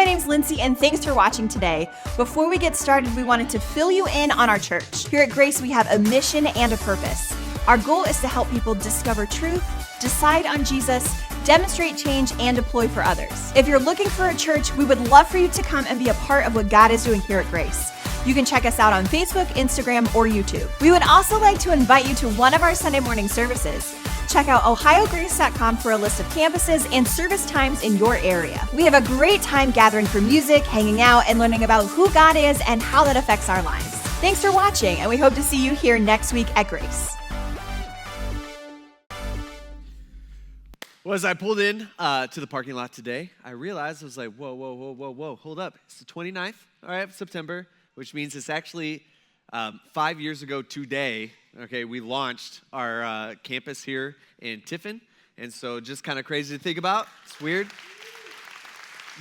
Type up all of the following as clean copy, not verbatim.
my name's Lindsay, and thanks for watching today. Before we get started, we wanted to fill you in on our church. Here at Grace, we have a mission and a purpose. Our goal is to help people discover truth, decide on Jesus, demonstrate change, and deploy for others. If you're looking for a church, we would love for you to come and be a part of what God is doing here at Grace. You can check us out on Facebook, Instagram, or YouTube. We would also like to invite you to one of our Sunday morning services. Check out ohiograce.com for a list of campuses and service times in your area. We have a great time gathering for music, hanging out, and learning about who God is and how that affects our lives. Thanks for watching, and we hope to see you here next week at Grace. Well, as I pulled in to the parking lot today, I realized, I was like, whoa, hold up. It's the 29th, of September, which means it's actually 5 years ago today, we launched our campus here in Tiffin. And so just kind of crazy to think about. It's weird.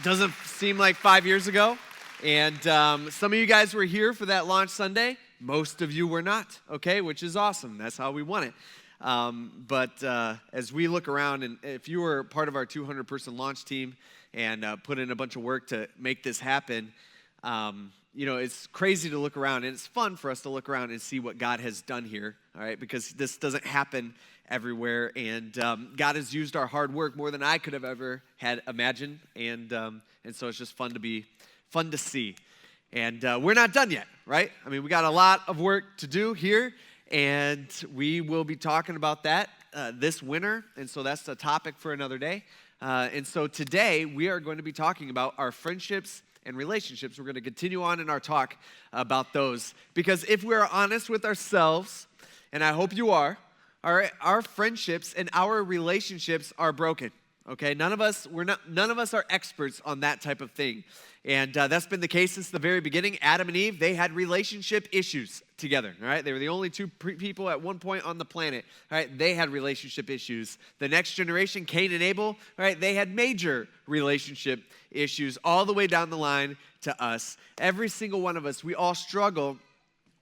Doesn't seem like 5 years ago. And some of you guys were here for that launch Sunday. Most of you were not, which is awesome. That's how we want it. But as we look around, and if you were part of our 200-person launch team and put in a bunch of work to make this happen, it's crazy to look around, and it's fun for us to look around and see what God has done here, because this doesn't happen everywhere, and God has used our hard work more than I could have ever had imagined, and so it's just fun to see. And we're not done yet, right? I mean, we got a lot of work to do here, and we will be talking about that this winter, and so that's the topic for another day. And so today, we are going to be talking about our friendships and relationships. We're going to continue on in our talk about those, because if we're honest with ourselves, and I hope you are, our friendships and our relationships are broken. None of us are experts on that type of thing, and that's been the case since the very beginning. Adam and Eve, they had relationship issues together. They were the only two people at one point on the planet. They had relationship issues. The next generation, Cain and Abel, they had major relationship issues all the way down the line to us. Every single one of us, we all struggle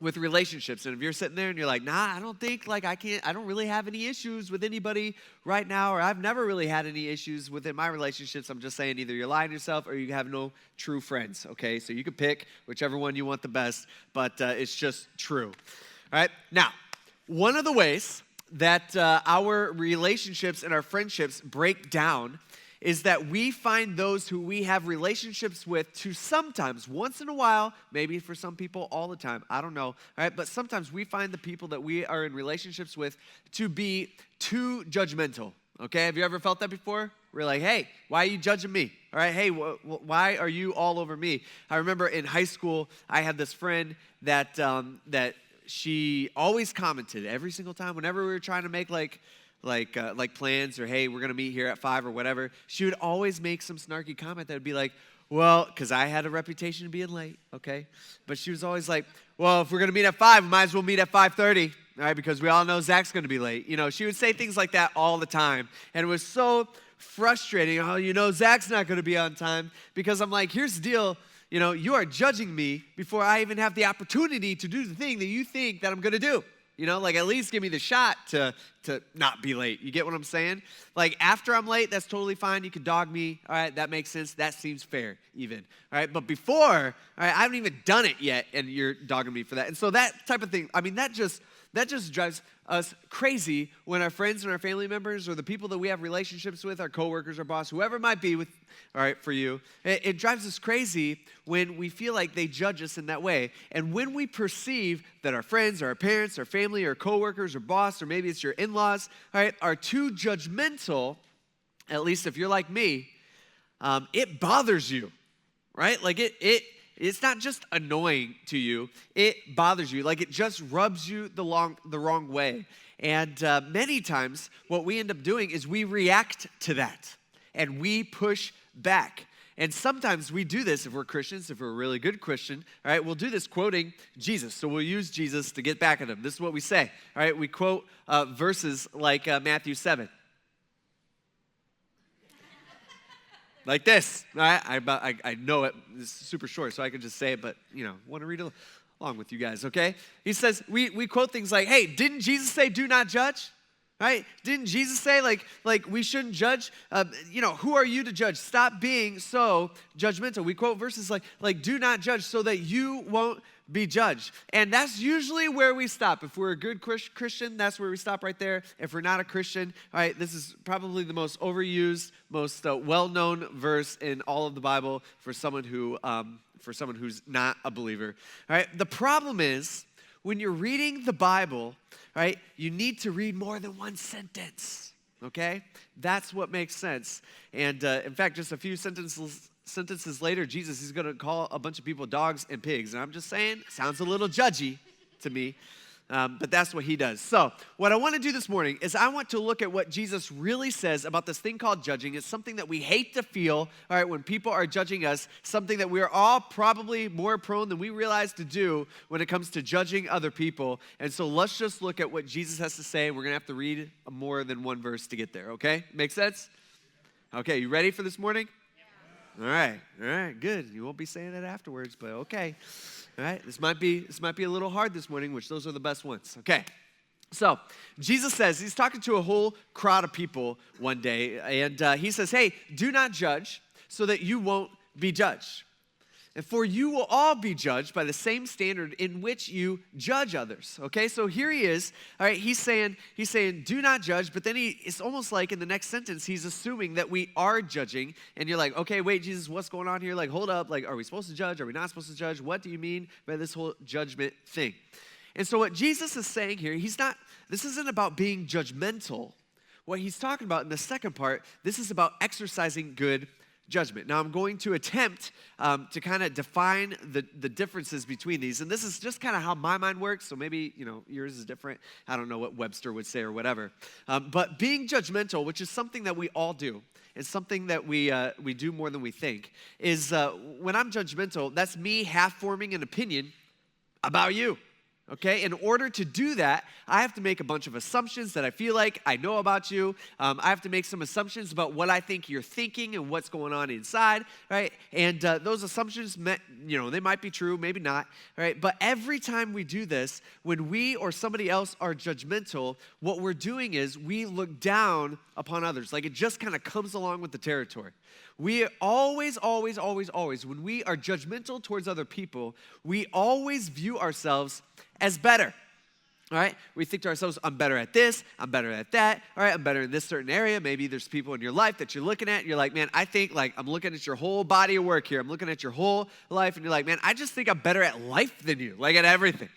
with relationships. And if you're sitting there and you're like, I don't really have any issues with anybody right now, or I've never really had any issues within my relationships, I'm just saying either you're lying to yourself or you have no true friends, So you can pick whichever one you want the best, but it's just true. All right, now, one of the ways that our relationships and our friendships break down is that we find those who we have relationships with to sometimes, once in a while, maybe for some people all the time, I don't know, but sometimes we find the people that we are in relationships with to be too judgmental, Have you ever felt that before? We're like, hey, why are you judging me? Hey, why are you all over me? I remember in high school, I had this friend that she always commented every single time whenever we were trying to make like plans, or hey, we're gonna meet here at 5 or whatever. She would always make some snarky comment that would be like, well, because I had a reputation of being late, But she was always like, well, if we're gonna meet at 5, we might as well meet at 5:30, because we all know Zach's gonna be late. She would say things like that all the time, and it was so frustrating. Zach's not gonna be on time, because I'm like, here's the deal. You are judging me before I even have the opportunity to do the thing that you think that I'm gonna do. At least give me the shot to not be late. You get what I'm saying? After I'm late, that's totally fine. You can dog me. All right, that makes sense. That seems fair even. All right, but before, I haven't even done it yet, and you're dogging me for that. And so that type of thing, that just drives us crazy when our friends and our family members, or the people that we have relationships with, our coworkers, our boss, whoever it might be with, for you, it drives us crazy when we feel like they judge us in that way. And when we perceive that our friends or our parents or family or coworkers or boss, or maybe it's your in-laws, are too judgmental, at least if you're like me, it bothers you, It's not just annoying to you, it bothers you. It just rubs you the wrong way. And many times, what we end up doing is we react to that, and we push back. And sometimes we do this if we're Christians, if we're a really good Christian, we'll do this quoting Jesus. So we'll use Jesus to get back at him. This is what we say, We quote verses like Matthew 7. Like this, all right? I know it. It's super short, so I can just say it, but, want to read along with you guys, okay? He says, we quote things like, hey, didn't Jesus say do not judge? right? Didn't Jesus say like we shouldn't judge? Who are you to judge? Stop being so judgmental. We quote verses like do not judge so that you won't be judged. And that's usually where we stop. If we're a good Christian, that's where we stop right there. If we're not a Christian, all right, this is probably the most overused, most well-known verse in all of the Bible for someone who's not a believer. All right, the problem is when you're reading the Bible, right, you need to read more than one sentence, okay? That's what makes sense. And in fact, just a few sentences later, Jesus is going to call a bunch of people dogs and pigs. And I'm just saying, sounds a little judgy to me, but that's what he does. So what I want to do this morning is I want to look at what Jesus really says about this thing called judging. It's something that we hate to feel, all right, when people are judging us, something that we are all probably more prone than we realize to do when it comes to judging other people. And so let's just look at what Jesus has to say. We're going to have to read more than one verse to get there, okay? Make sense? Okay, you ready for this morning? All right, good. You won't be saying that afterwards, but okay. All right, this might be a little hard this morning, which those are the best ones. Okay, so Jesus says, he's talking to a whole crowd of people one day, and he says, hey, do not judge so that you won't be judged. And for you will all be judged by the same standard in which you judge others. Okay, so here he is. All right, he's saying, do not judge, but then it's almost like in the next sentence, he's assuming that we are judging. And you're like, okay, wait, Jesus, what's going on here? Like, hold up, like, are we supposed to judge? Are we not supposed to judge? What do you mean by this whole judgment thing? And so what Jesus is saying here, this isn't about being judgmental. What he's talking about in the second part, this is about exercising good judgment. Now, I'm going to attempt to kind of define the differences between these. And this is just kind of how my mind works. So maybe, yours is different. I don't know what Webster would say or whatever. But being judgmental, which is something that we all do, it's something that we do more than we think, is when I'm judgmental, that's me half-forming an opinion about you. Okay, in order to do that, I have to make a bunch of assumptions that I feel like I know about you. I have to make some assumptions about what I think you're thinking and what's going on inside, right? And those assumptions, they might be true, maybe not, right? But every time we do this, when we or somebody else are judgmental, what we're doing is we look down upon others. Like it just kind of comes along with the territory. We always, when we are judgmental towards other people, we always view ourselves as better, all right? We think to ourselves, I'm better at this, I'm better at that, all right? I'm better in this certain area. Maybe there's people in your life that you're looking at, and you're like, man, I think like I'm looking at your whole body of work here. I'm looking at your whole life, and you're like, man, I just think I'm better at life than you, like at everything.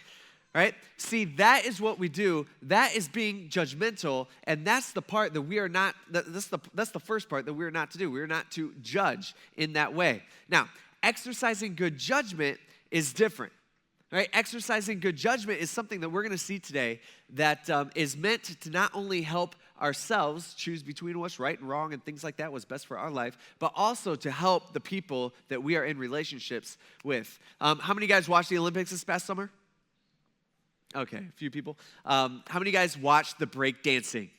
Right? See, that is what we do. That is being judgmental, and that's the part that we are not, that's the first part that we are not to do. We are not to judge in that way. Now, exercising good judgment is different. Right? Exercising good judgment is something that we're going to see today that is meant to not only help ourselves choose between what's right and wrong and things like that, what's best for our life, but also to help the people that we are in relationships with. How many guys watched the Olympics this past summer? Okay, a few people. How many guys watched the break dancing?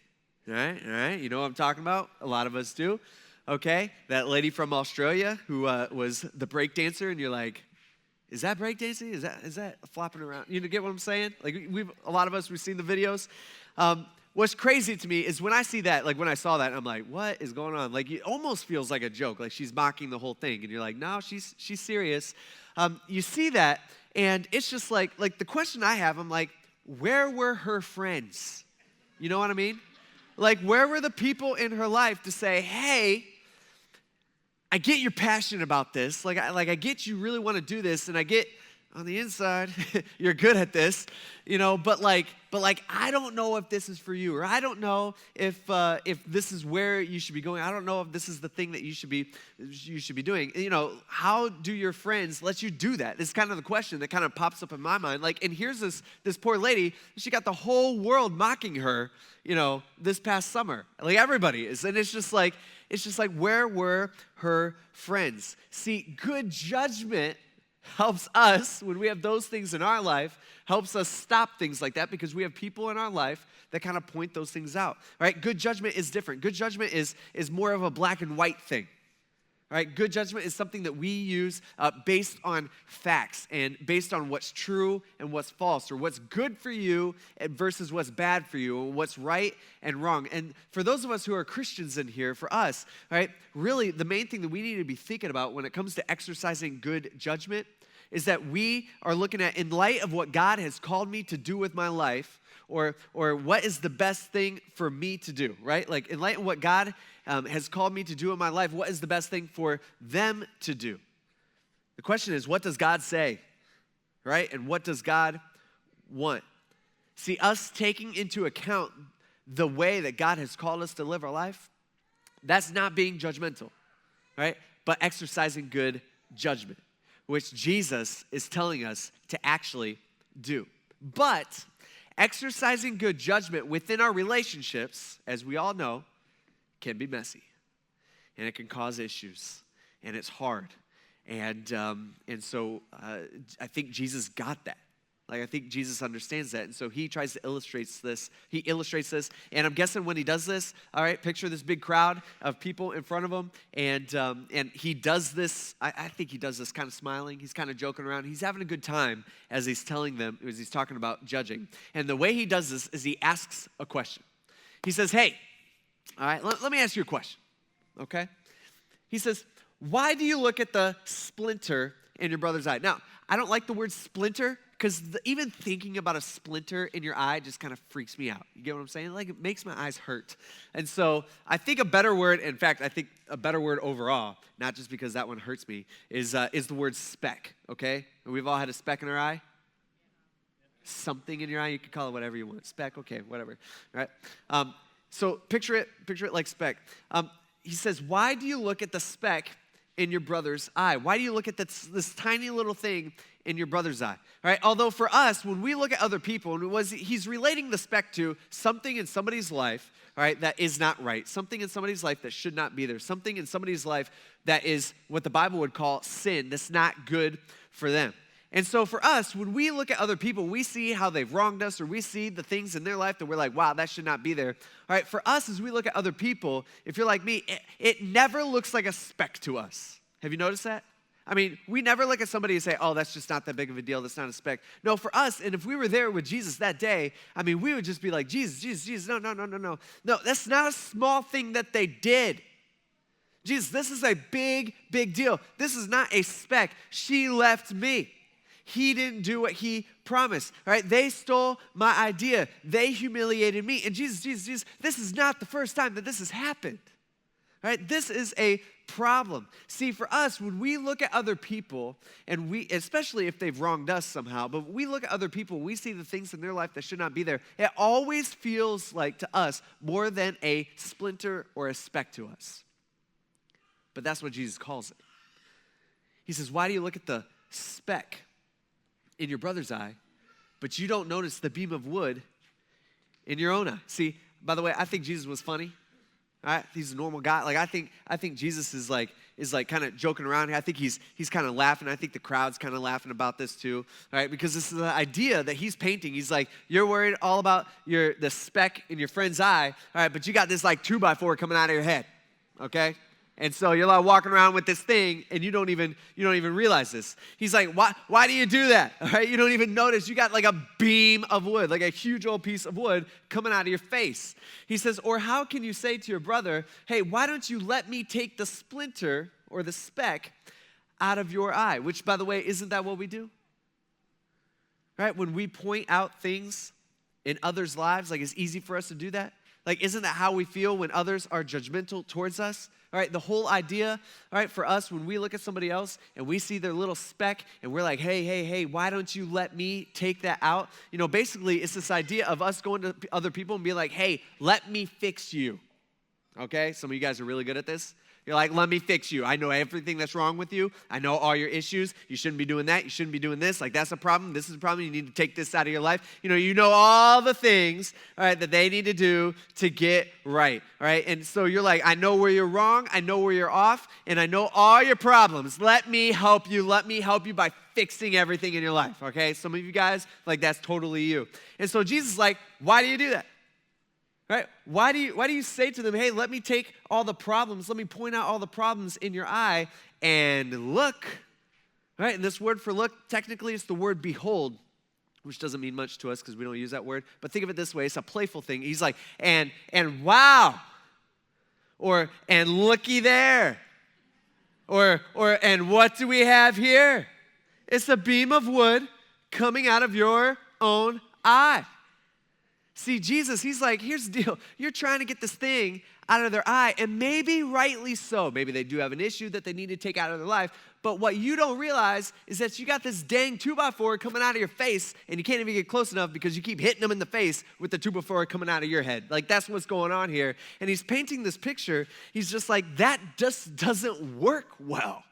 All right, you know what I'm talking about? A lot of us do. Okay, that lady from Australia who was the break dancer, and you're like, is that break dancing? Is that flopping around? You get what I'm saying? Like a lot of us, we've seen the videos. What's crazy to me is when I see that, like when I saw that, I'm like, what is going on? Like it almost feels like a joke, like she's mocking the whole thing, and you're like, no, she's serious. You see that, and it's just like the question I have, I'm like, where were her friends? You know what I mean? Like, where were the people in her life to say, hey, I get you're passionate about this. Like I get you really want to do this, and I get on the inside you're good at this, but I don't know if this is for you, or I don't know if this is where you should be going. I don't know if this is the thing that you should be doing. How do your friends let you do that? It's kind of the question that kind of pops up in my mind. Like, and here's this poor lady, she got the whole world mocking her, this past summer. Like everybody is, and it's just like where were her friends? See, good judgment helps us, when we have those things in our life, helps us stop things like that because we have people in our life that kind of point those things out, right? Good judgment is different. Good judgment is more of a black and white thing, All right, good judgment is something that we use based on facts and based on what's true and what's false, or what's good for you versus what's bad for you, or what's right and wrong. And for those of us who are Christians in here, for us, right, really the main thing that we need to be thinking about when it comes to exercising good judgment is that we are looking at, in light of what God has called me to do with my life, or what is the best thing for me to do, right? Like in light of what God has called me to do in my life, what is the best thing for them to do? The question is, what does God say, right? And what does God want? See, us taking into account the way that God has called us to live our life, that's not being judgmental, right? But exercising good judgment, which Jesus is telling us to actually do. But exercising good judgment within our relationships, as we all know, can be messy, and it can cause issues, and it's hard, and so I think Jesus got that. Like, I think Jesus understands that, and so he tries to illustrate this. He illustrates this, and I'm guessing when he does this, all right, picture this big crowd of people in front of him, and he does this. I think he does this kind of smiling. He's kind of joking around. He's having a good time as he's telling them, as he's talking about judging. And the way he does this is he asks a question. He says, "Hey, all right, let me ask you a question, okay?" He says, "Why do you look at the splinter in your brother's eye?" Now, I don't like the word splinter, because even thinking about a splinter in your eye just kind of freaks me out. You get what I'm saying? Like, it makes my eyes hurt. And so I think a better word, in fact, I think a better word overall, not just because that one hurts me, is the word speck, okay? We've all had a speck in our eye. Something in your eye, you can call it whatever you want. Speck, okay, whatever, all right? So picture it like speck. He says, why do you look at the speck in your brother's eye? Why do you look at this tiny little thing in your brother's eye? All right? Although for us, when we look at other people, and he's relating the speck to something in somebody's life, all right, that is not right, something in somebody's life that should not be there, something in somebody's life that is what the Bible would call sin, that's not good for them. And so for us, when we look at other people, we see how they've wronged us, or we see the things in their life that we're like, wow, that should not be there. All right, for us, as we look at other people, if you're like me, it never looks like a speck to us. Have you noticed that? I mean, we never look at somebody and say, oh, that's just not that big of a deal, that's not a speck. No, for us, and if we were there with Jesus that day, I mean, we would just be like, Jesus, no. No, that's not a small thing that they did. Jesus, this is a big deal. This is not a speck. She left me. He didn't do what he promised, all right? They stole my idea. They humiliated me. And Jesus, this is not the first time that this has happened, all right? This is a problem. See, for us, when we look at other people, and we, especially if they've wronged us somehow, but when we look at other people, we see the things in their life that should not be there. It always feels like, to us, more than a splinter or a speck to us. But that's what Jesus calls it. He says, why do you look at the speck in your brother's eye, but you don't notice the beam of wood in your own eye? See, by the way, I think Jesus was funny. All right? He's a normal guy. Like, I think Jesus is like kind of joking around. I think he's kind of laughing. I think the crowd's kind of laughing about this too, all right? Because this is the idea that he's painting. He's like, you're worried all about the speck in your friend's eye, all right? But you got this like 2x4 coming out of your head, okay? And so you're like walking around with this thing, and you don't even realize this. He's like, why do you do that? All right, you don't even notice. You got like a beam of wood, like a huge old piece of wood coming out of your face. He says, or how can you say to your brother, hey, why don't you let me take the splinter or the speck out of your eye? Which, by the way, isn't that what we do? Right? When we point out things in others' lives, like, it's easy for us to do that. Like, isn't that how we feel when others are judgmental towards us? All right, the whole idea, all right, for us, when we look at somebody else and we see their little speck and we're like, hey, why don't you let me take that out? You know, basically, it's this idea of us going to other people and being like, hey, let me fix you. Okay, some of you guys are really good at this. You're like, let me fix you. I know everything that's wrong with you. I know all your issues. You shouldn't be doing that. You shouldn't be doing this. Like, that's a problem. This is a problem. You need to take this out of your life. You know all the things, all right, that they need to do to get right, all right? And so you're like, I know where you're wrong. I know where you're off. And I know all your problems. Let me help you. Let me help you by fixing everything in your life, okay? Some of you guys, like, that's totally you. And so Jesus is like, why do you do that? Right? Why do you say to them, hey, let me take all the problems, let me point out all the problems in your eye and look. Right? And this word for look, technically it's the word behold, which doesn't mean much to us because we don't use that word. But think of it this way, it's a playful thing. He's like, and wow. Or, and looky there. Or, and what do we have here? It's a beam of wood coming out of your own eye. See, Jesus, he's like, here's the deal. You're trying to get this thing out of their eye, and maybe rightly so. Maybe they do have an issue that they need to take out of their life. But what you don't realize is that you got this dang 2x4 coming out of your face, and you can't even get close enough because you keep hitting them in the face with the 2x4 coming out of your head. Like, that's what's going on here. And he's painting this picture. He's just like, that just doesn't work well.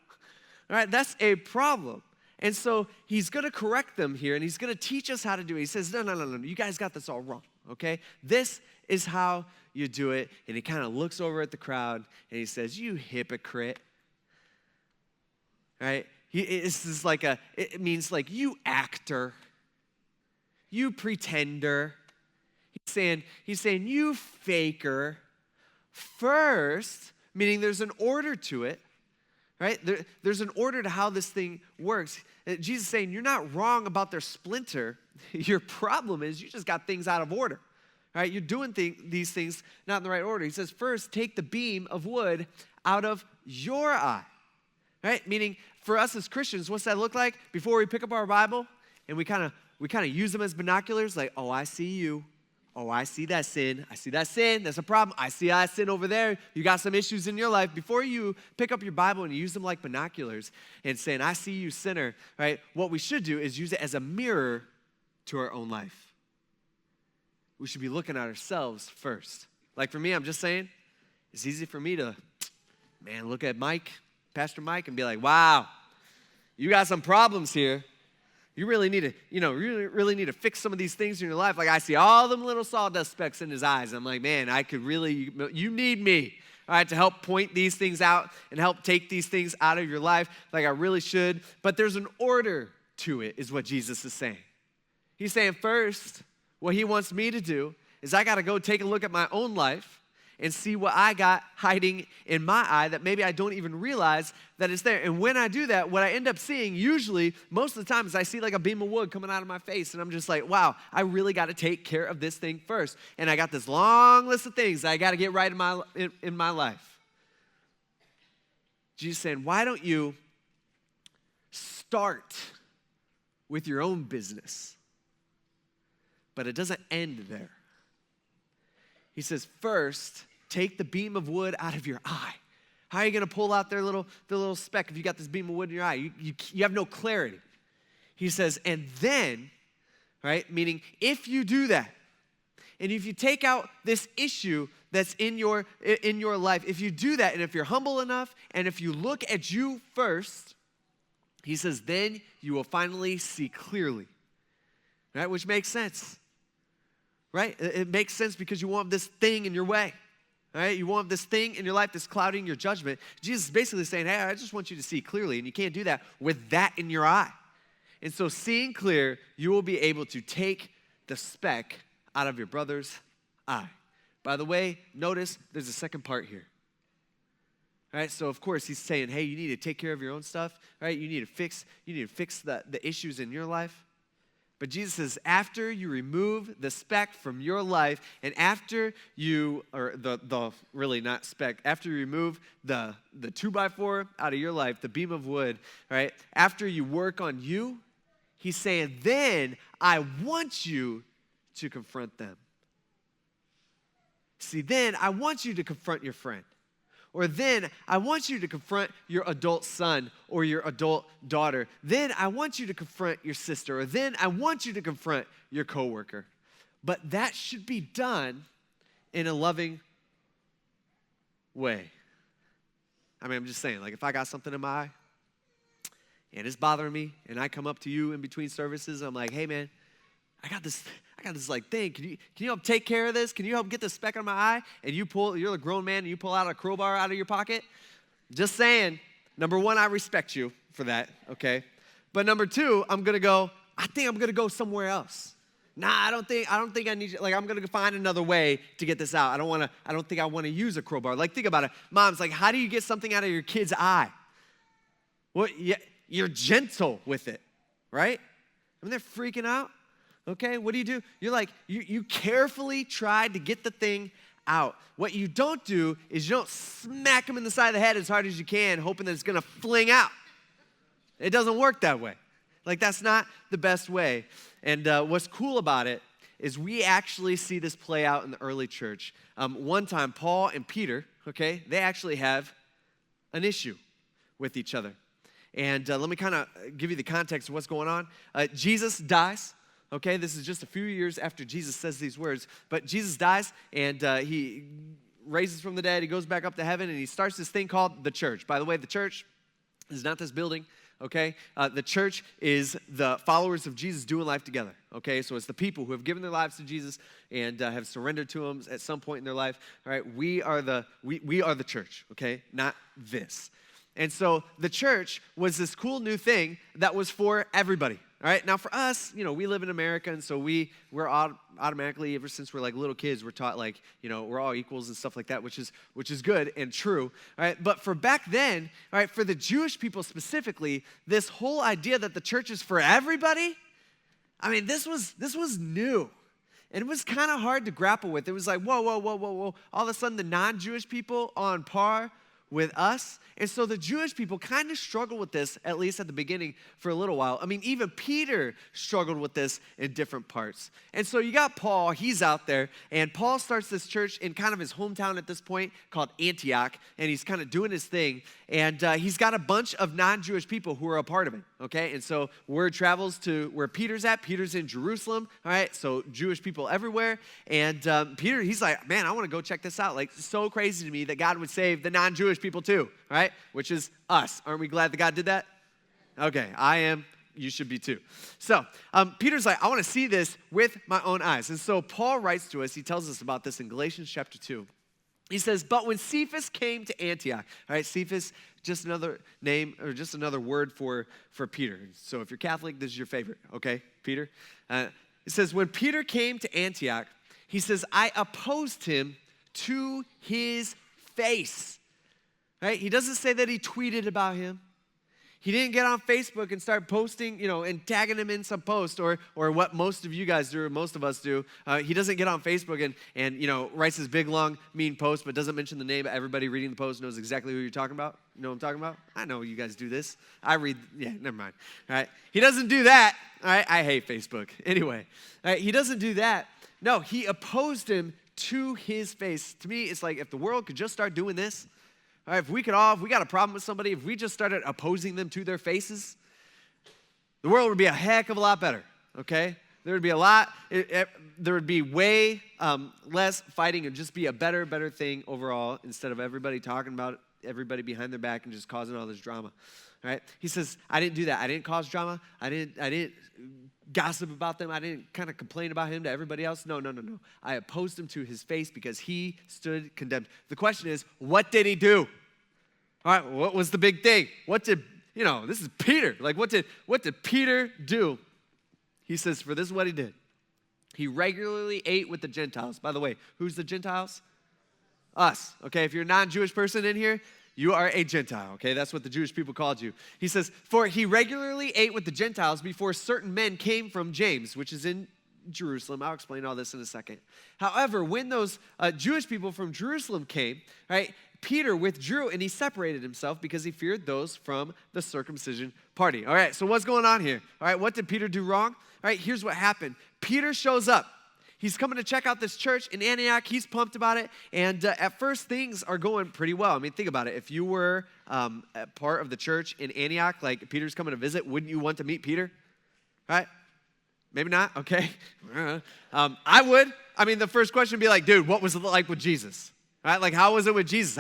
All right, that's a problem. And so he's going to correct them here, and he's going to teach us how to do it. He says, no, you guys got this all wrong, okay? This is how you do it. And he kind of looks over at the crowd, and he says, you hypocrite. Right? It means like you actor, you pretender. He's saying you faker. First, meaning there's an order to it, right? There's an order to how this thing works. Jesus is saying you're not wrong about their splinter. Your problem is you just got things out of order, right? You're doing these things not in the right order. He says first, take the beam of wood out of your eye. Right? Meaning, for us as Christians, what's that look like? Before we pick up our Bible and we kind of use them as binoculars, like, oh, I see you. Oh, I see that sin. I see that sin. That's a problem. I see that sin over there. You got some issues in your life. Before you pick up your Bible and use them like binoculars and saying, I see you, sinner, right? What we should do is use it as a mirror to our own life. We should be looking at ourselves first. Like for me, I'm just saying, it's easy for me to, look at Pastor Mike, and be like, wow, you got some problems here. You really need to, really need to fix some of these things in your life. Like I see all them little sawdust specks in his eyes. I'm like, man, you need me, all right, to help point these things out and help take these things out of your life like I really should. But there's an order to it, is what Jesus is saying. He's saying first, what he wants me to do is I got to go take a look at my own life and see what I got hiding in my eye that maybe I don't even realize that it's there. And when I do that, what I end up seeing usually, most of the time, is I see like a beam of wood coming out of my face, and I'm just like, wow, I really got to take care of this thing first. And I got this long list of things that I got to get right in my life. Jesus saying, why don't you start with your own business? But it doesn't end there. He says, first, take the beam of wood out of your eye. How are you going to pull out the little speck if you got this beam of wood in your eye? You have no clarity. He says, and then, right, meaning if you do that, and if you take out this issue that's in your life, if you do that, and if you're humble enough, and if you look at you first, he says, then you will finally see clearly, right, which makes sense. Right? It makes sense because you won't have this thing in your way. Right? You won't have this thing in your life that's clouding your judgment. Jesus is basically saying, hey, I just want you to see clearly, and you can't do that with that in your eye. And so seeing clear, you will be able to take the speck out of your brother's eye. By the way, notice there's a second part here. Right? So of course he's saying, hey, you need to take care of your own stuff, right? You need to fix the issues in your life. But Jesus says, after you remove the speck from your life, and after you, or after you remove the 2x4 out of your life, the beam of wood, right? After you work on you, he's saying, then I want you to confront them. See, then I want you to confront your friend. Or then I want you to confront your adult son or your adult daughter. Then I want you to confront your sister. Or then I want you to confront your coworker. But that should be done in a loving way. I'm just saying, like if I got something in my eye and it's bothering me and I come up to you in between services, I'm like, hey man, I got this like thing. Can you help take care of this? Can you help get this speck on my eye? And you're a grown man and you pull out a crowbar out of your pocket. Just saying, number one, I respect you for that, okay? But number two, I think I'm gonna go somewhere else. Nah, I don't think I need you. Like, I'm gonna find another way to get this out. I don't think I want to use a crowbar. Like, think about it. Moms, like, how do you get something out of your kid's eye? Well, you're gentle with it, right? I mean, they're freaking out. Okay, what do? You're like, you carefully try to get the thing out. What you don't do is you don't smack them in the side of the head as hard as you can, hoping that it's gonna fling out. It doesn't work that way. Like, that's not the best way. And what's cool about it is we actually see this play out in the early church. One time, Paul and Peter, okay, they actually have an issue with each other. And let me kind of give you the context of what's going on. Jesus dies. Okay, this is just a few years after Jesus says these words. But Jesus dies, and he raises from the dead. He goes back up to heaven, and he starts this thing called the church. By the way, the church is not this building. Okay, the church is the followers of Jesus doing life together. Okay, so it's the people who have given their lives to Jesus and have surrendered to him at some point in their life. All right, we are the church. Okay, not this. And so the church was this cool new thing that was for everybody. All right, now for us, we live in America, and so we're automatically, ever since we're like little kids, we're taught like, we're all equals and stuff like that, which is good and true. All right, but for back then, all right, for the Jewish people specifically, this whole idea that the church is for everybody, I mean, this was new. And it was kind of hard to grapple with. It was like, whoa. All of a sudden, the non-Jewish people on par with us. And so the Jewish people kind of struggled with this, at least at the beginning, for a little while. I mean, even Peter struggled with this in different parts. And so you got Paul, he's out there, and Paul starts this church in kind of his hometown at this point called Antioch, and he's kind of doing his thing. And he's got a bunch of non-Jewish people who are a part of it, okay? And so word travels to where Peter's at. Peter's in Jerusalem, all right? So Jewish people everywhere. And Peter, he's like, man, I want to go check this out. Like, it's so crazy to me that God would save the non-Jewish people too, right? Which is us. Aren't we glad that God did that? Okay, I am. You should be too. So Peter's like, I want to see this with my own eyes. And so Paul writes to us. He tells us about this in Galatians chapter 2. He says, but when Cephas came to Antioch, all right, Cephas, just another name or just another word for Peter. So if you're Catholic, this is your favorite, okay, Peter? It says, when Peter came to Antioch, he says, I opposed him to his face. Right? He doesn't say that he tweeted about him. He didn't get on Facebook and start posting, and tagging him in some post or what most of you guys do or most of us do. He doesn't get on Facebook and writes this big, long, mean post but doesn't mention the name. Everybody reading the post knows exactly who you're talking about. You know what I'm talking about? I know you guys do this. Never mind. All right? He doesn't do that. All right? I hate Facebook. Anyway, all right? He doesn't do that. No, he opposed him to his face. To me, it's like if the world could just start doing this. All right, if we got a problem with somebody, if we just started opposing them to their faces, the world would be a heck of a lot better, okay? There would be way less fighting and just be a better thing overall instead of everybody talking about everybody behind their back and just causing all this drama, all right? He says, I didn't do that. I didn't cause drama. I didn't gossip about them. I didn't kind of complain about him to everybody else. No. I opposed him to his face because he stood condemned. The question is, what did he do? All right, what was the big thing? This is Peter. Like, what did Peter do? He says, for this is what he did. He regularly ate with the Gentiles. By the way, who's the Gentiles? Us. Okay, if you're a non-Jewish person in here, you are a Gentile, okay? That's what the Jewish people called you. He says, for he regularly ate with the Gentiles before certain men came from James, which is in Jerusalem. I'll explain all this in a second. However, when those Jewish people from Jerusalem came, right, Peter withdrew and he separated himself because he feared those from the circumcision party. All right, so what's going on here? All right, what did Peter do wrong? All right, here's what happened. Peter shows up. He's coming to check out this church in Antioch. He's pumped about it. And at first, things are going pretty well. I mean, think about it. If you were a part of the church in Antioch, like Peter's coming to visit, wouldn't you want to meet Peter? Right? Maybe not. Okay. I would. I mean, the first question would be like, dude, what was it like with Jesus? Right? Like, how was it with Jesus?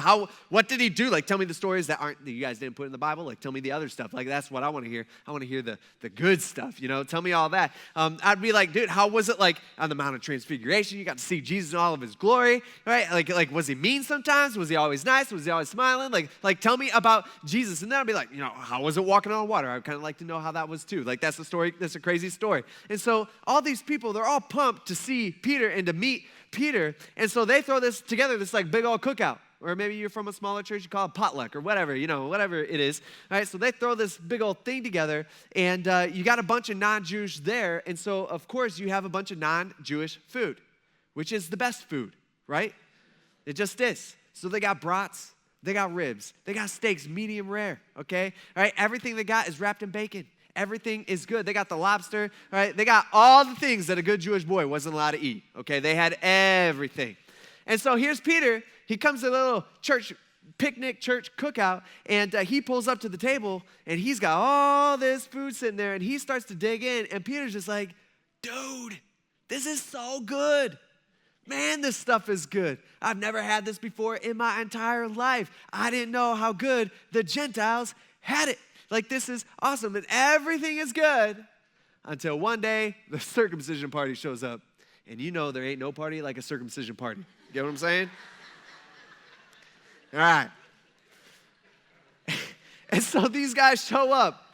What did he do? Like, tell me the stories that you guys didn't put in the Bible. Like, tell me the other stuff. Like, that's what I want to hear. I want to hear the good stuff, Tell me all that. I'd be like, dude, how was it like on the Mount of Transfiguration? You got to see Jesus in all of his glory, right? Like was he mean sometimes? Was he always nice? Was he always smiling? Like tell me about Jesus. And then I'd be like, how was it walking on water? I'd kind of like to know how that was too. Like, that's the story. That's a crazy story. And so all these people, they're all pumped to see Peter and to meet Peter, and so they throw this together, this like big old cookout. Or maybe you're from a smaller church, you call it potluck or whatever, whatever it is. All right, so they throw this big old thing together, and you got a bunch of non-Jews there, and so of course you have a bunch of non-Jewish food, which is the best food, right? It just is. So they got brats, they got ribs, they got steaks, medium rare, okay? All right, everything they got is wrapped in bacon. Everything is good. They got the lobster, right? They got all the things that a good Jewish boy wasn't allowed to eat, okay? They had everything. And so here's Peter. He comes to a little church picnic, church cookout, and he pulls up to the table, and he's got all this food sitting there, and he starts to dig in, and Peter's just like, dude, this is so good. Man, this stuff is good. I've never had this before in my entire life. I didn't know how good the Gentiles had it. Like, this is awesome, and everything is good until one day the circumcision party shows up. And there ain't no party like a circumcision party. Get what I'm saying? All right. And so these guys show up.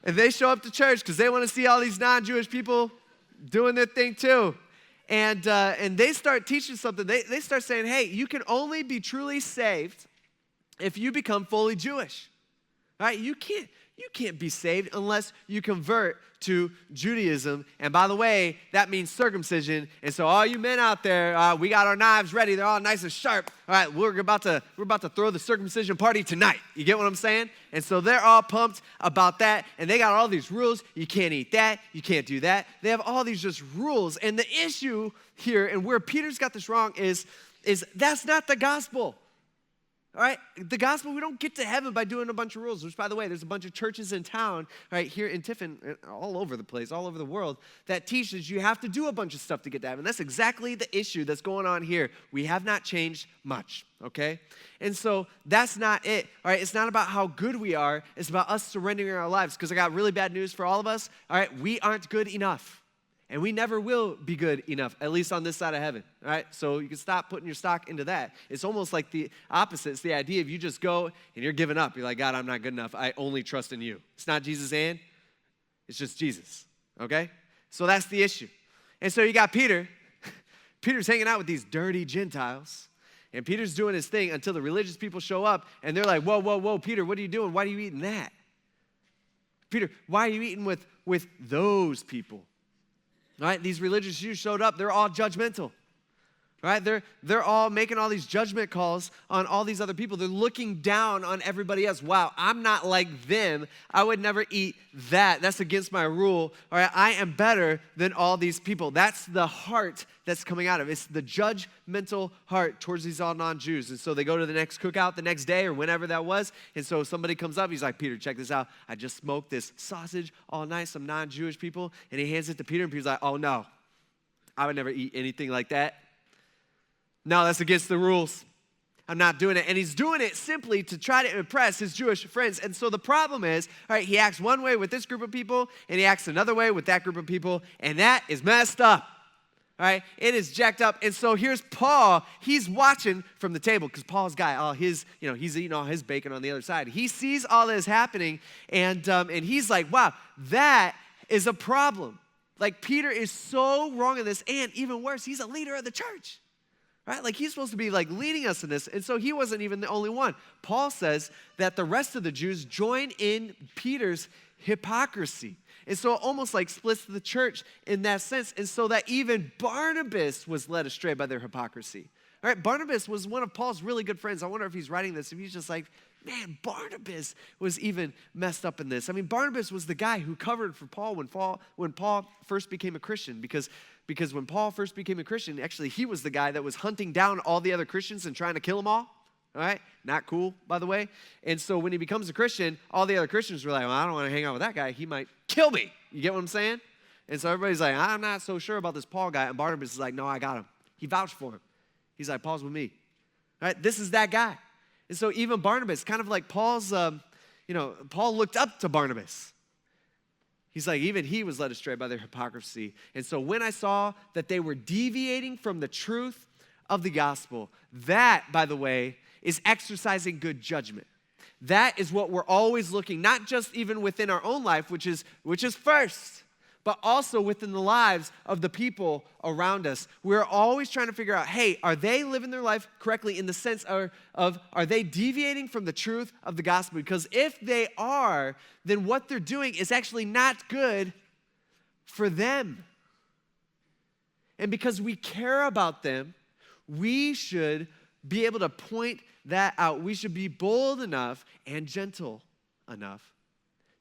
And they show up to church because they want to see all these non-Jewish people doing their thing too. And they start teaching something. They start saying, hey, you can only be truly saved if you become fully Jewish. Right? You can't be saved unless you convert to Judaism. And by the way, that means circumcision. And so all you men out there, we got our knives ready. They're all nice and sharp. All right, we're about to throw the circumcision party tonight. You get what I'm saying? And so they're all pumped about that. And they got all these rules. You can't eat that. You can't do that. They have all these just rules. And the issue here, and where Peter's got this wrong, is that's not the gospel. All right, the gospel, we don't get to heaven by doing a bunch of rules, which, by the way, there's a bunch of churches in town, right, here in Tiffin, all over the place, all over the world, that teaches you have to do a bunch of stuff to get to heaven. That's exactly the issue that's going on here. We have not changed much, okay? And so that's not it, all right? It's not about how good we are. It's about us surrendering our lives, because I got really bad news for all of us, all right? We aren't good enough. And we never will be good enough, at least on this side of heaven, all right? So you can stop putting your stock into that. It's almost like the opposite. It's the idea of you just go and you're giving up. You're like, God, I'm not good enough. I only trust in you. It's not Jesus and, it's just Jesus, okay? So that's the issue. And so you got Peter. Peter's hanging out with these dirty Gentiles. And Peter's doing his thing until the religious people show up. And they're like, whoa, Peter, what are you doing? Why are you eating that? Peter, why are you eating with those people? Right? These religious Jews showed up. They're all judgmental. Right? They're all making all these judgment calls on all these other people. They're looking down on everybody else. Wow, I'm not like them. I would never eat that. That's against my rule. All right, I am better than all these people. That's the heart that's coming out of it. It's the judgmental heart towards these all non-Jews. And so they go to the next cookout the next day or whenever that was. And so somebody comes up. He's like, Peter, check this out. I just smoked this sausage all night, some non-Jewish people. And he hands it to Peter. And Peter's like, oh, no, I would never eat anything like that. No, that's against the rules. I'm not doing it. And he's doing it simply to try to impress his Jewish friends. And so the problem is, all right, he acts one way with this group of people, and he acts another way with that group of people, and that is messed up. All right, it is jacked up. And so here's Paul. He's watching from the table because Paul's got all his, he's eating all his bacon on the other side. He sees all this happening, and he's like, wow, that is a problem. Like, Peter is so wrong in this, and even worse, he's a leader of the church. Right? Like, he's supposed to be like leading us in this. And so he wasn't even the only one. Paul says that the rest of the Jews join in Peter's hypocrisy. And so it almost like splits the church in that sense. And so that even Barnabas was led astray by their hypocrisy. All right, Barnabas was one of Paul's really good friends. I wonder if he's writing this, if he's just like, man, Barnabas was even messed up in this. I mean, Barnabas was the guy who covered for Paul when Paul first became a Christian, because when Paul first became a Christian, actually, he was the guy that was hunting down all the other Christians and trying to kill them all. All right? Not cool, by the way. And so when he becomes a Christian, all the other Christians were like, well, I don't want to hang out with that guy. He might kill me. You get what I'm saying? And so everybody's like, I'm not so sure about this Paul guy. And Barnabas is like, no, I got him. He vouched for him. He's like, Paul's with me. right? This is that guy. And so even Barnabas, kind of like Paul's, Paul looked up to Barnabas. He's like, even he was led astray by their hypocrisy. And so when I saw that they were deviating from the truth of the gospel, that, by the way, is exercising good judgment. That is what we're always looking, not just even within our own life, which is first, but also within the lives of the people around us. We're always trying to figure out, hey, are they living their life correctly in the sense of are they deviating from the truth of the gospel? Because if they are, then what they're doing is actually not good for them. And because we care about them, we should be able to point that out. We should be bold enough and gentle enough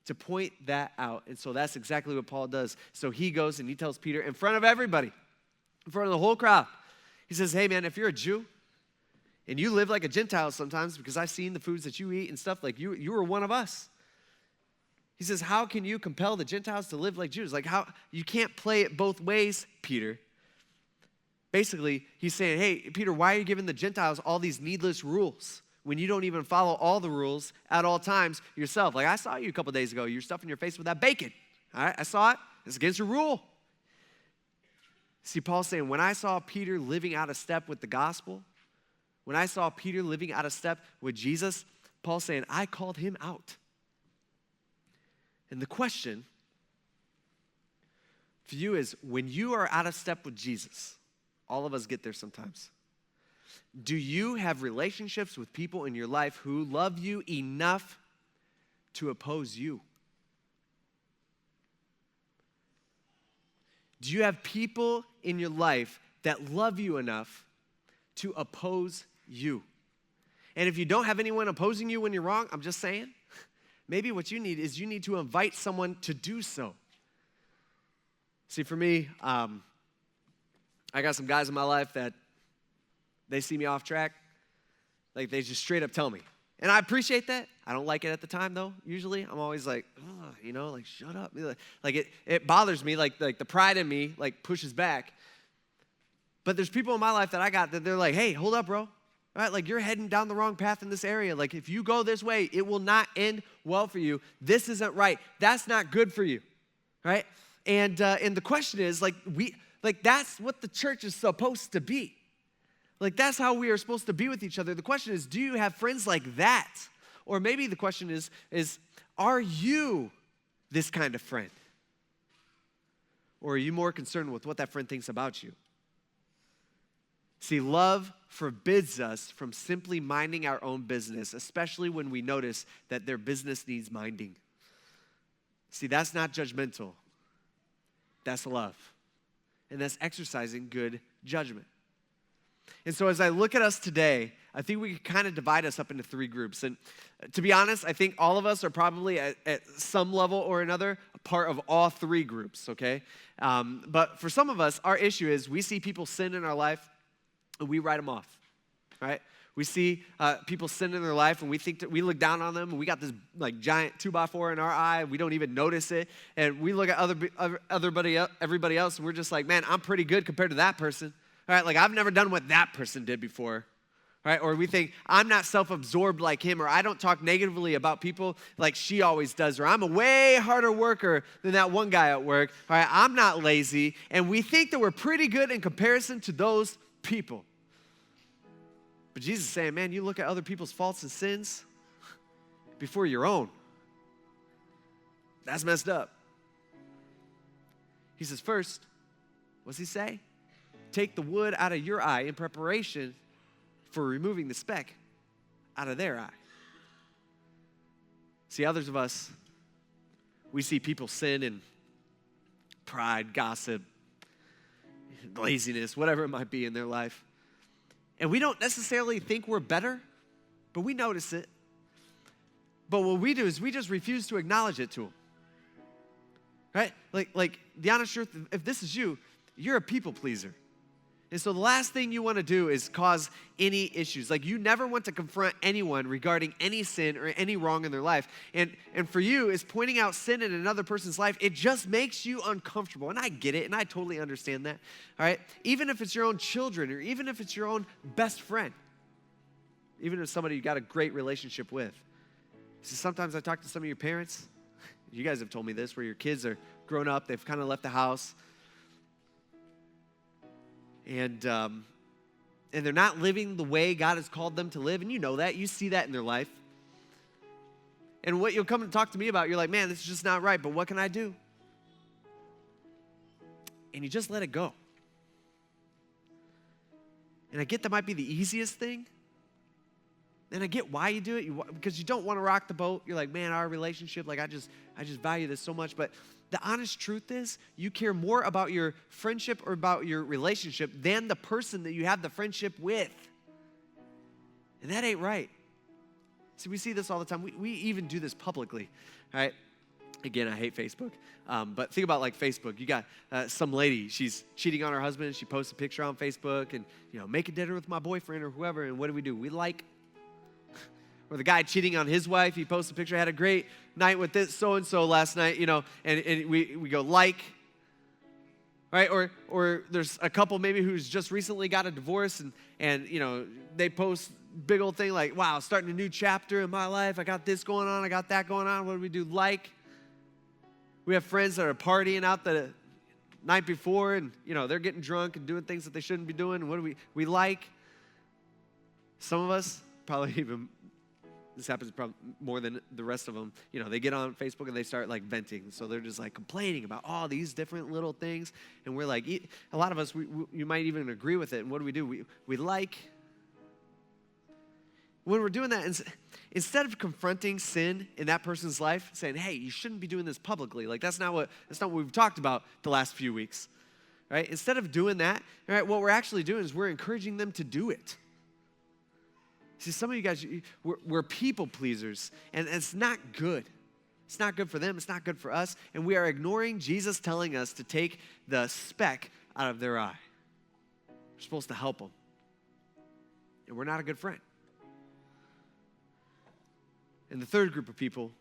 to point that out. And so that's exactly what Paul does. So he goes and he tells Peter in front of everybody, in front of the whole crowd. He says, hey man, if you're a Jew and you live like a Gentile sometimes, because I've seen the foods that you eat and stuff, like you were one of us. He says, how can you compel the Gentiles to live like Jews? Like how, you can't play it both ways, Peter. Basically, he's saying, hey, Peter, why are you giving the Gentiles all these needless rules when you don't even follow all the rules at all times yourself? Like I saw you a couple days ago. You're stuffing your face with that bacon. All right, I saw it. It's against your rule. See, Paul's saying, when I saw Peter living out of step with the gospel, when I saw Peter living out of step with Jesus, Paul's saying, I called him out. And the question for you is, when you are out of step with Jesus, all of us get there sometimes. Do you have relationships with people in your life who love you enough to oppose you? Do you have people in your life that love you enough to oppose you? And if you don't have anyone opposing you when you're wrong, I'm just saying, maybe what you need is you need to invite someone to do so. See, for me, I got some guys in my life that they see me off track. Like, they just straight up tell me. And I appreciate that. I don't like it at the time, though, usually. I'm always like, like, shut up. Like, it bothers me. Like the pride in me, like, pushes back. But there's people in my life that I got that they're like, hey, hold up, bro. All right, like, you're heading down the wrong path in this area. Like, if you go this way, it will not end well for you. This isn't right. That's not good for you, right? And the question is, that's what the church is supposed to be. Like, that's how we are supposed to be with each other. The question is, do you have friends like that? Or maybe the question is are you this kind of friend? Or are you more concerned with what that friend thinks about you? See, love forbids us from simply minding our own business, especially when we notice that their business needs minding. See, that's not judgmental. That's love. And that's exercising good judgment. And so as I look at us today, I think we can kind of divide us up into three groups. And to be honest, I think all of us are probably at some level or another a part of all three groups, okay? But for some of us, our issue is we see people sin in our life and we write them off, right? We see people sin in their life and we think that we look down on them and we got this like giant 2x4 in our eye. We don't even notice it. And we look at everybody else and we're just like, man, I'm pretty good compared to that person. All right, like I've never done what that person did before. Right? Or we think, I'm not self-absorbed like him, or I don't talk negatively about people like she always does, or I'm a way harder worker than that one guy at work. All right, I'm not lazy. And we think that we're pretty good in comparison to those people. But Jesus is saying, man, you look at other people's faults and sins before your own. That's messed up. He says, first, what's he say? Take the wood out of your eye in preparation for removing the speck out of their eye. See, others of us, we see people sin in pride, gossip, laziness, whatever it might be in their life. And we don't necessarily think we're better, but we notice it. But what we do is we just refuse to acknowledge it to them. Right? Like the honest truth, if this is you, you're a people pleaser. And so the last thing you want to do is cause any issues. Like you never want to confront anyone regarding any sin or any wrong in their life. And for you, is pointing out sin in another person's life, it just makes you uncomfortable. And I get it, and I totally understand that. All right? Even if it's your own children or even if it's your own best friend. even if somebody you got a great relationship with. So sometimes I talk to some of your parents. You guys have told me this, where your kids are grown up, they've kind of left the house, and they're not living the way God has called them to live, and you know that. You see that in their life. And what you'll come and talk to me about, you're like, man, this is just not right, but what can I do? And you just let it go. And I get that might be the easiest thing. And I get why you do it, because you don't want to rock the boat. You're like, man, our relationship, like I just value this so much. But the honest truth is, you care more about your friendship or about your relationship than the person that you have the friendship with. And that ain't right. See, we see this all the time. We even do this publicly, right? Again, I hate Facebook. But think about like Facebook. You got some lady, she's cheating on her husband. She posts a picture on Facebook and, making dinner with my boyfriend or whoever. And what do? We like. Or the guy cheating on his wife, he posts a picture, had a great night with this so-and-so last night, and we go like, right? Or there's a couple maybe who's just recently got a divorce and they post big old thing like, wow, starting a new chapter in my life. I got this going on. I got that going on. What do? Like. We have friends that are partying out the night before and, they're getting drunk and doing things that they shouldn't be doing. And what do? We like. Some of us, probably even, this happens probably more than the rest of them, they get on Facebook and they start like venting. So they're just like complaining about all these different little things. And we're like, a lot of us, you might even agree with it. And what do? We like. When we're doing that, instead of confronting sin in that person's life, saying, hey, you shouldn't be doing this publicly. Like that's not what we've talked about the last few weeks, right? Instead of doing that, right, what we're actually doing is we're encouraging them to do it. See, some of you guys, we're people pleasers, and it's not good. It's not good for them. It's not good for us. And we are ignoring Jesus telling us to take the speck out of their eye. We're supposed to help them. And we're not a good friend. And the third group of people,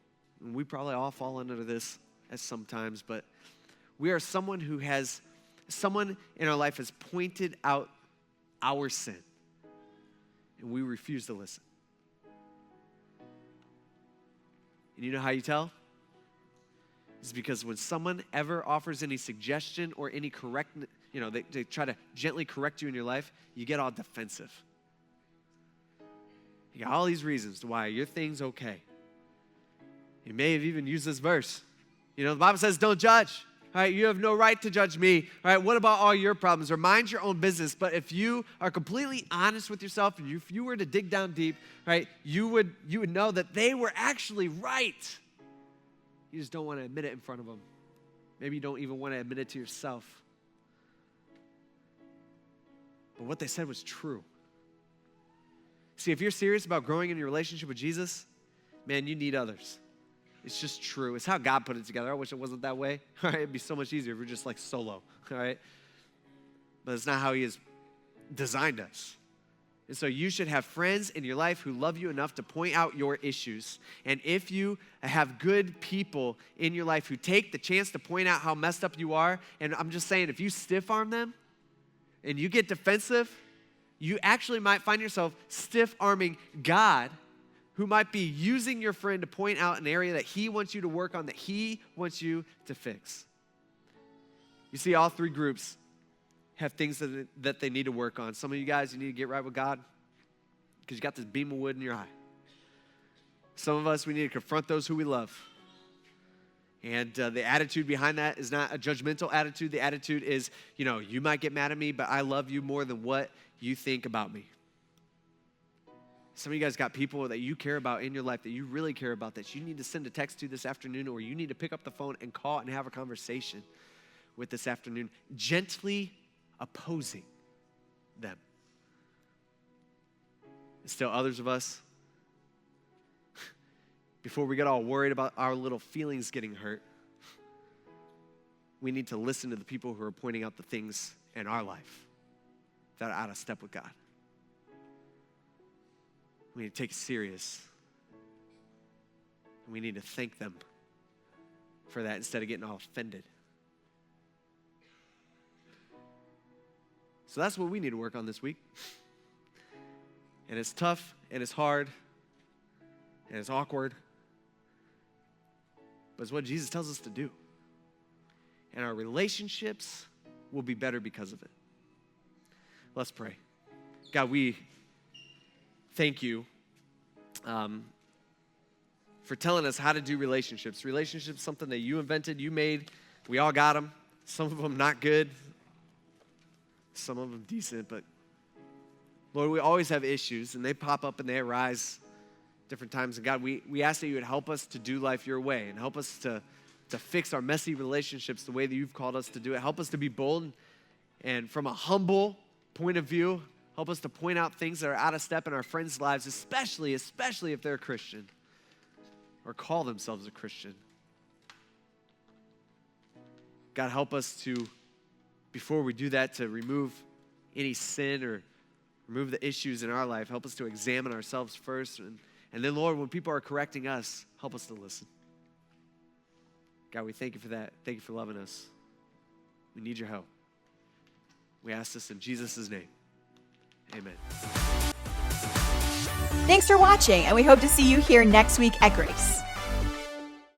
and we probably all fall under this at sometimes, but we are someone in our life has pointed out our sin. And we refuse to listen. And you know how you tell? It's because when someone ever offers any suggestion or any they try to gently correct you in your life, you get all defensive. You got all these reasons to why your thing's okay. You may have even used this verse. The Bible says, don't judge. All right, you have no right to judge me. All right, what about all your problems? Or mind your own business. But if you are completely honest with yourself, and if you were to dig down deep, right, you would know that they were actually right. You just don't want to admit it in front of them. Maybe you don't even want to admit it to yourself. But what they said was true. See, if you're serious about growing in your relationship with Jesus, man, you need others. It's just true. It's how God put it together. I wish it wasn't that way. All right, it'd be so much easier if we're just like solo. All right, but it's not how He has designed us. And so you should have friends in your life who love you enough to point out your issues. And if you have good people in your life who take the chance to point out how messed up you are, and I'm just saying, if you stiff-arm them and you get defensive, you actually might find yourself stiff-arming God, who might be using your friend to point out an area that He wants you to work on, that He wants you to fix. You see, all three groups have things that they need to work on. Some of you guys, you need to get right with God because you got this beam of wood in your eye. Some of us, we need to confront those who we love. And the attitude behind that is not a judgmental attitude. The attitude is, you might get mad at me, but I love you more than what you think about me. Some of you guys got people that you care about in your life, that you really care about, that you need to send a text to this afternoon, or you need to pick up the phone and call and have a conversation with this afternoon, gently opposing them. And still others of us, before we get all worried about our little feelings getting hurt, we need to listen to the people who are pointing out the things in our life that are out of step with God. We need to take it serious. And we need to thank them for that instead of getting all offended. So that's what we need to work on this week. And it's tough and it's hard, and it's awkward, but it's what Jesus tells us to do. And our relationships will be better because of it. Let's pray. God, we thank you for telling us how to do relationships. Relationships, something that you invented, you made. We all got them. Some of them not good. Some of them decent, but Lord, we always have issues, and they pop up and they arise different times. And God, we ask that you would help us to do life your way and help us to fix our messy relationships the way that you've called us to do it. Help us to be bold and from a humble point of view, help us to point out things that are out of step in our friends' lives, especially if they're a Christian or call themselves a Christian. God, help us to, before we do that, to remove any sin or remove the issues in our life. Help us to examine ourselves first. And then, Lord, when people are correcting us, help us to listen. God, we thank you for that. Thank you for loving us. We need your help. We ask this in Jesus' name. Amen. Thanks for watching, and we hope to see you here next week at Grace.